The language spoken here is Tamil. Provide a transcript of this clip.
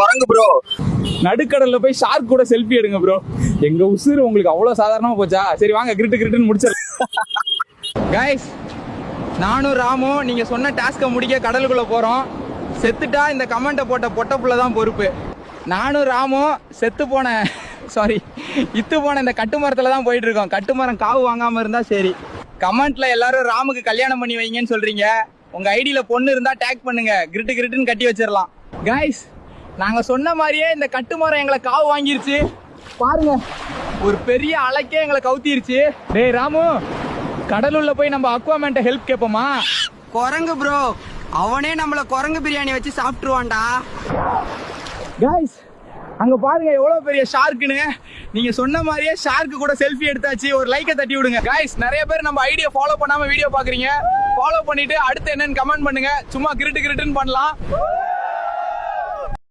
குரங்கு ப்ரோ. நடுக்கடல்ல போய் ஷார்க் கூட செல்ஃபி எடுங்க ப்ரோ. எங்க உசுறு உங்களுக்கு அவ்வளவு சாதாரணமா போச்சா? சரி வாங்க கிரிட்டுன்னு முடிச்சிடலாம். கைஸ், நானும் ராமும் நீங்க சொன்ன டாஸ்கை முடிக்க கடலுக்குள்ள போறோம். செத்துட்டா இந்த கமெண்ட்டை போட்ட பொட்டப்புள்ள தான் பொறுப்பு. நானும் ராமும் இத்து போன இந்த கட்டுமரத்துல தான் போயிட்டு இருக்கோம். கட்டுமரம் காவு வாங்காம இருந்தா சரி. கமெண்ட்ல எல்லாரும் ராமுக்கு கல்யாணம் பண்ணி வைங்கன்னு சொல்றீங்க. உங்க ஐடியில பொண்ணு இருந்தா டேக் பண்ணுங்க, கிரிட்டுன்னு கட்டி வச்சிடலாம். கைஸ், நாங்க சொன்ன மாதிரியே இந்த கட்டுமரம் எங்களை காவு வாங்கிருச்சு. பாருங்க, ஒரு பெரிய அலைக்கே எங்களை கவுத்திருச்சு. டேய் ராமு, கடலுள்ள போய் நம்ம அக்வாமேன்ட்ட ஹெல்ப் கேட்போமா? குரங்கு ப்ரோ, அவனே நம்மள குரங்கு பிரியாணி வச்சு சாப்பிட்டுருவான்டா. கைஸ், அங்க பாருங்க எவ்வளவு பெரிய ஷார்க்குன்னு. நீங்க சொன்ன மாதிரியே ஷார்க்கு கூட செல்ஃபி எடுத்தாச்சு. ஒரு லைக்கை தட்டி விடுங்க. கைஸ், நிறைய பேர் நம்ம ஐடியா ஃபாலோ பண்ணாம வீடியோ பாக்குறீங்க. ஃபாலோ பண்ணிட்டு அடுத்து என்னன்னு கமெண்ட் பண்ணுங்க. சும்மா கிரிட்டுன்னு பண்ணலாம்.